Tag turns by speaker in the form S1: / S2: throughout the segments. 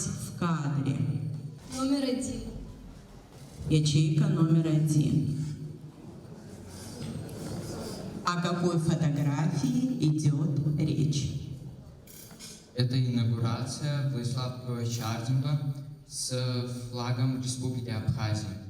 S1: в кадре.
S2: Номер 1.
S1: Ячейка номер 1. О какой фотографии идет речь?
S3: Это инаугурация Владислава Петровича Арзенба с флагом Республики Абхазия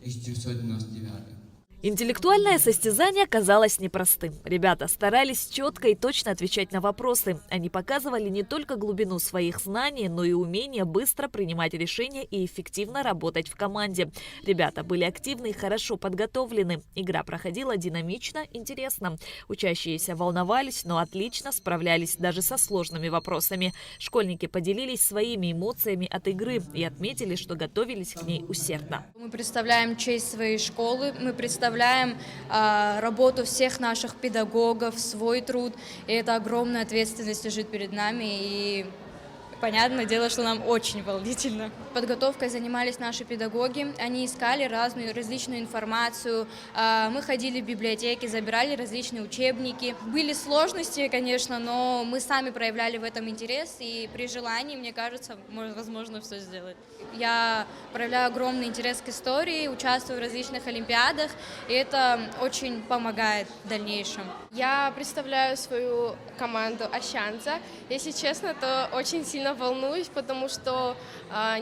S3: 1999.
S4: Интеллектуальное состязание казалось непростым. Ребята старались четко и точно отвечать на вопросы. Они показывали не только глубину своих знаний, но и умение быстро принимать решения и эффективно работать в команде. Ребята были активны и хорошо подготовлены. Игра проходила динамично, интересно. Учащиеся волновались, но отлично справлялись даже со сложными вопросами. Школьники поделились своими эмоциями от игры и отметили, что готовились к ней усердно.
S2: Мы представляем честь своей школы, мы представляем работу всех наших педагогов, свой труд. И это огромная ответственность лежит перед нами. И понятное дело, что нам очень волнительно. Подготовкой занимались наши педагоги. Они искали различную информацию. Мы ходили в библиотеки, забирали различные учебники. Были сложности, конечно, но мы сами проявляли в этом интерес. И при желании, мне кажется, возможно все сделать. Я проявляю огромный интерес к истории, участвую в различных олимпиадах. И это очень помогает в дальнейшем.
S5: Я представляю свою команду Ощанца. Если честно, то очень сильно волнуюсь, потому что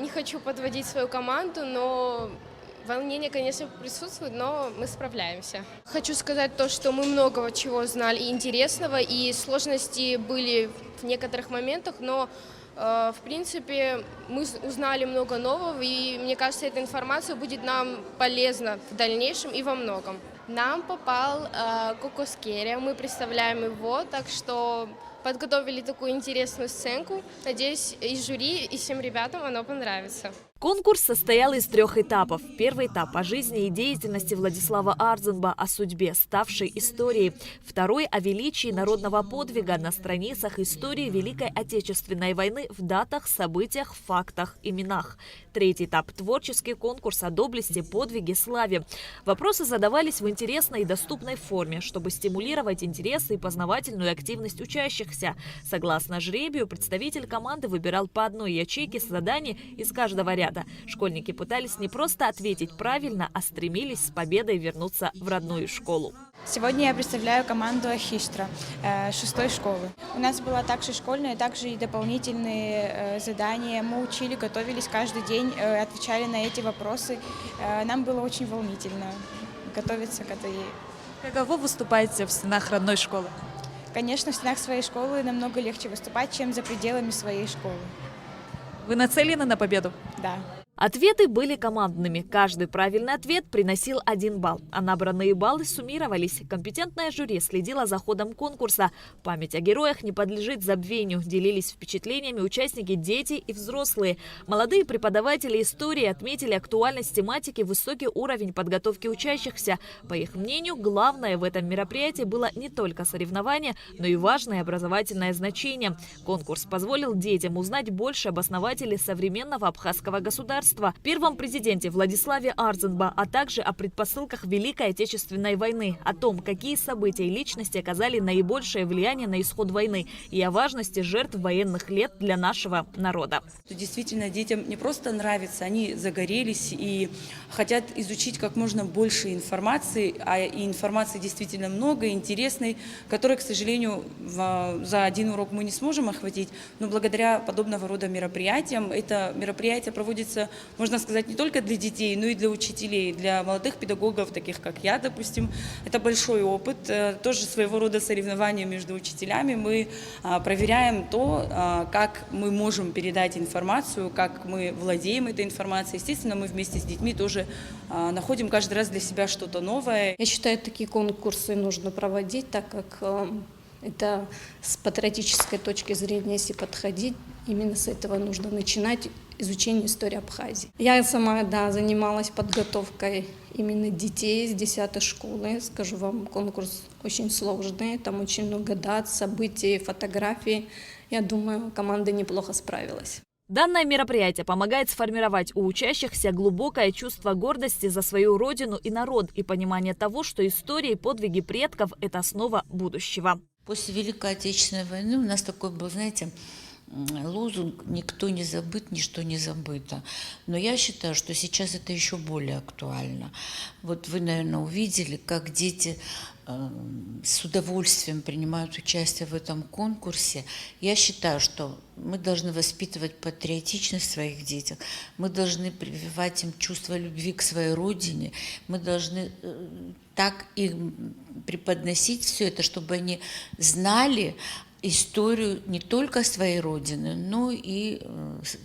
S5: не хочу подводить свою команду, но волнение, конечно, присутствует, но мы справляемся. Хочу сказать то, что мы много чего знали и интересного, и сложности были в некоторых моментах, но в принципе мы узнали много нового, и мне кажется, эта информация будет нам полезна в дальнейшем и во многом. Нам попал Кокоскерия, мы представляем его, так что подготовили такую интересную сценку. Надеюсь, и жюри, и всем ребятам оно понравится.
S4: Конкурс состоял из 3 этапов. Первый этап – о жизни и деятельности Владислава Арзенба, о судьбе, ставшей историей. Второй – о величии народного подвига на страницах истории Великой Отечественной войны в датах, событиях, фактах, именах. Третий этап – творческий конкурс о доблести, подвиге, славе. Вопросы задавались в интересной и доступной форме, чтобы стимулировать интерес и познавательную активность учащихся. Согласно жребию, представитель команды выбирал по одной ячейке заданий из каждого ряда. Школьники пытались не просто ответить правильно, а стремились с победой вернуться в родную школу.
S6: Сегодня я представляю команду Ахистра 6-й школы. У нас была также школьная, также и дополнительные задания. Мы учили, готовились каждый день, отвечали на эти вопросы. Нам было очень волнительно готовиться к этой.
S4: Каково выступаете в стенах родной школы?
S6: Конечно, в стенах своей школы намного легче выступать, чем за пределами своей школы.
S4: Вы нацелены на победу?
S6: Да.
S4: Ответы были командными. Каждый правильный ответ приносил 1 балл, а набранные баллы суммировались. Компетентное жюри следило за ходом конкурса. Память о героях не подлежит забвению. Делились впечатлениями участники, дети и взрослые. Молодые преподаватели истории отметили актуальность тематики, высокий уровень подготовки учащихся. По их мнению, главное в этом мероприятии было не только соревнование, но и важное образовательное значение. Конкурс позволил детям узнать больше об основателе современного абхазского государства, первом президенте Владиславе Арзенба, а также о предпосылках Великой Отечественной войны, о том, какие события и личности оказали наибольшее влияние на исход войны и о важности жертв военных лет для нашего народа.
S7: Действительно, детям не просто нравится, они загорелись и хотят изучить как можно больше информации, а и информации действительно много, интересной, которой, к сожалению, за один урок мы не сможем охватить, но благодаря подобного рода мероприятиям, это мероприятие проводится, можно сказать, не только для детей, но и для учителей, для молодых педагогов, таких как я, допустим. Это большой опыт, тоже своего рода соревнования между учителями. Мы проверяем то, как мы можем передать информацию, как мы владеем этой информацией. Естественно, мы вместе с детьми тоже находим каждый раз для себя что-то новое.
S8: Я считаю, такие конкурсы нужно проводить, так как это с патриотической точки зрения, если подходить, именно с этого нужно начинать изучение истории Абхазии. Я сама, занималась подготовкой именно детей с 10 школы. Скажу вам, конкурс очень сложный, там очень много дат, событий, фотографий. Я думаю, команда неплохо справилась.
S4: Данное мероприятие помогает сформировать у учащихся глубокое чувство гордости за свою родину и народ и понимание того, что история и подвиги предков – это основа будущего.
S9: После Великой Отечественной войны у нас такой был, знаете, лозунг «Никто не забыт, ничто не забыто». Но я считаю, что сейчас это еще более актуально. Вот вы, наверное, увидели, как дети с удовольствием принимают участие в этом конкурсе. Я считаю, что мы должны воспитывать патриотичность в своих детях, мы должны прививать им чувство любви к своей родине, мы должны так им преподносить все это, чтобы они знали историю не только своей родины, но и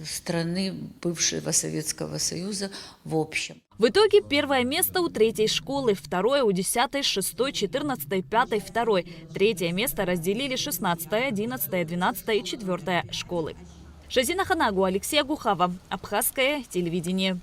S9: страны бывшего Советского Союза в общем.
S4: В итоге первое место у 3-й школы, второе у 10-й, 6-й, 14-й, 5-й, 2-й. Третье место разделили 16-я, 11-я, 12-я и 4-я школы. Шазина Ханагу, Алексей Агухава, Абхазское телевидение.